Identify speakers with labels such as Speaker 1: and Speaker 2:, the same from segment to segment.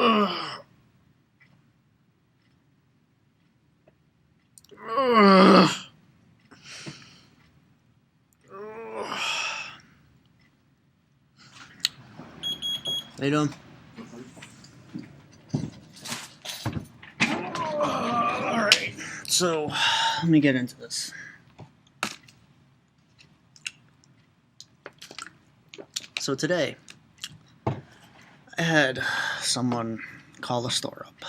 Speaker 1: Ugh. Ugh. How you doing? Alright, so let me get into this. So today, I had someone call the store up,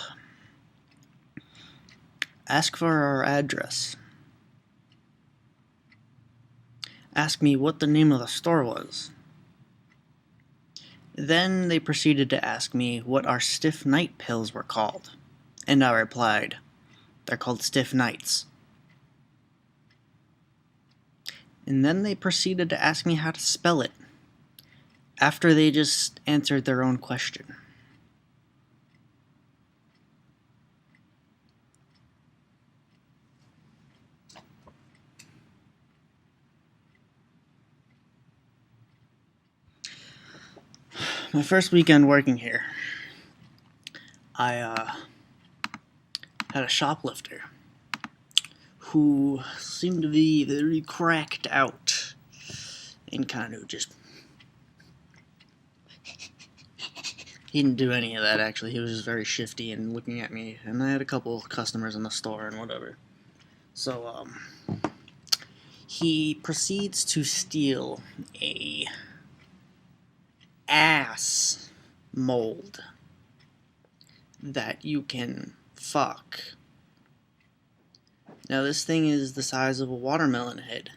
Speaker 1: ask for our address, ask me what the name of the store was. Then they proceeded to ask me what our stiff night pills were called, and I replied, they're called stiff nights. And then they proceeded to ask me how to spell it, after they just answered their own question. My first weekend working here, I had a shoplifter who seemed to be very cracked out and kind of just... He didn't do any of that, actually. He was just very shifty and looking at me, and I had a couple customers in the store and whatever. So, he proceeds to steal a ass mold that you can fuck. Now, this thing is the size of a watermelon head.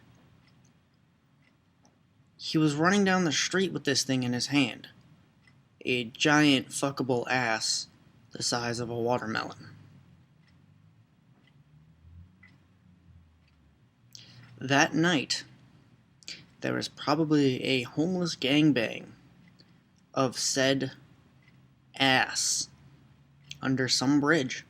Speaker 1: He was running down the street with this thing in his hand. A giant fuckable ass the size of a watermelon. That night, there was probably a homeless gangbang of said ass under some bridge.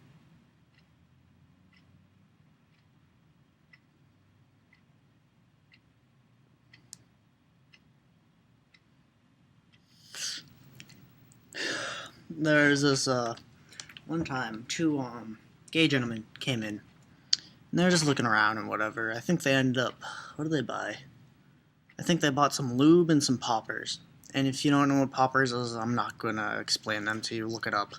Speaker 1: There's this one time two gay gentlemen came in, and they're just looking around and whatever. I think they ended up, what did they buy? I think they bought some lube and some poppers. And if you don't know what poppers is, I'm not gonna explain them to you. Look it up.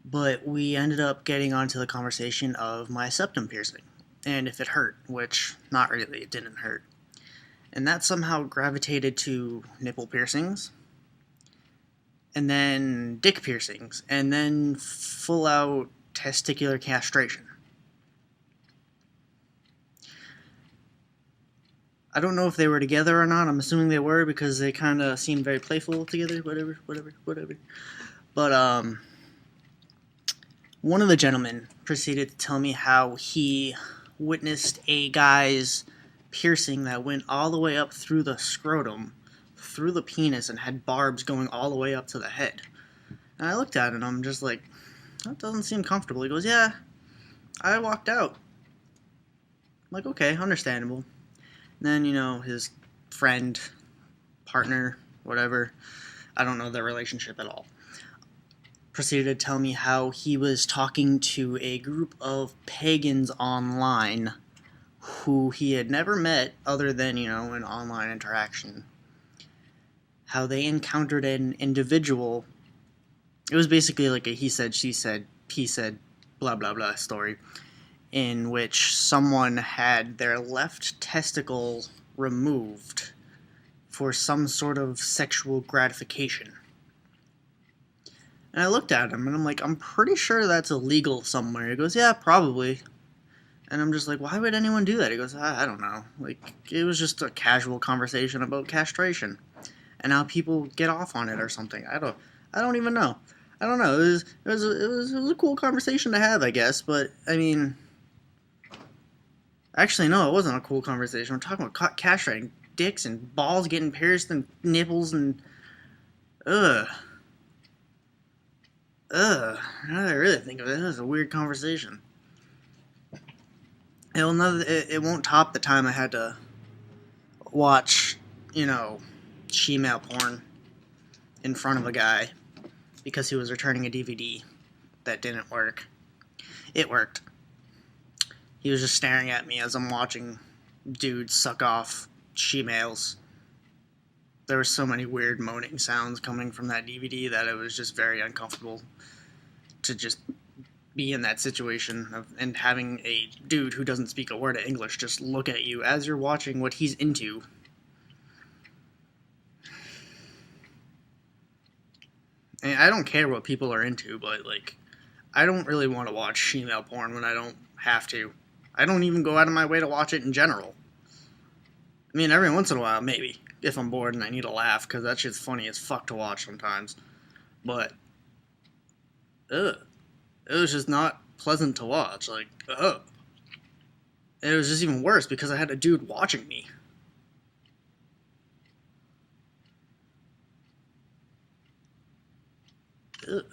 Speaker 1: But we ended up getting onto the conversation of my septum piercing and if it hurt, which not really, it didn't hurt. And that somehow gravitated to nipple piercings, and then dick piercings, and then full-out testicular castration. I don't know if they were together or not. I'm assuming they were because they kind of seemed very playful together, whatever. But, one of the gentlemen proceeded to tell me how he witnessed a guy's piercing that went all the way up through the scrotum, through the penis, and had barbs going all the way up to the head. And I looked at it and I'm just like, that doesn't seem comfortable. He goes, yeah, I walked out. I'm like, okay, understandable. And then, his friend, partner, whatever, I don't know their relationship at all, proceeded to tell me how he was talking to a group of pagans online who he had never met other than, an online interaction. How they encountered an individual. It was basically like a he said, she said, he said, blah, blah, blah story, in which someone had their left testicle removed for some sort of sexual gratification. And I looked at him and I'm like, I'm pretty sure that's illegal somewhere. He goes, yeah, probably. And I'm just like, why would anyone do that? He goes, I don't know. Like, it was just a casual conversation about castration and how people get off on it or something. I don't even know. I don't know. It was a cool conversation to have, I guess. But I mean, actually, no, it wasn't a cool conversation. We're talking about castrating dicks and balls getting pierced and nipples and ugh. Now that I really think of it, was a weird conversation. It won't top the time I had to watch, she-male porn in front of a guy because he was returning a DVD that didn't work. It worked. He was just staring at me as I'm watching dudes suck off she-males. There were so many weird moaning sounds coming from that DVD that it was just very uncomfortable to just be in that situation and having a dude who doesn't speak a word of English just look at you as you're watching what he's into. And I don't care what people are into, but, like, I don't really want to watch female porn when I don't have to. I don't even go out of my way to watch it in general. I mean, every once in a while, maybe, if I'm bored and I need a laugh, because that shit's funny as fuck to watch sometimes. But, ugh. It was just not pleasant to watch. Like, ugh. And it was just even worse because I had a dude watching me. Ugh.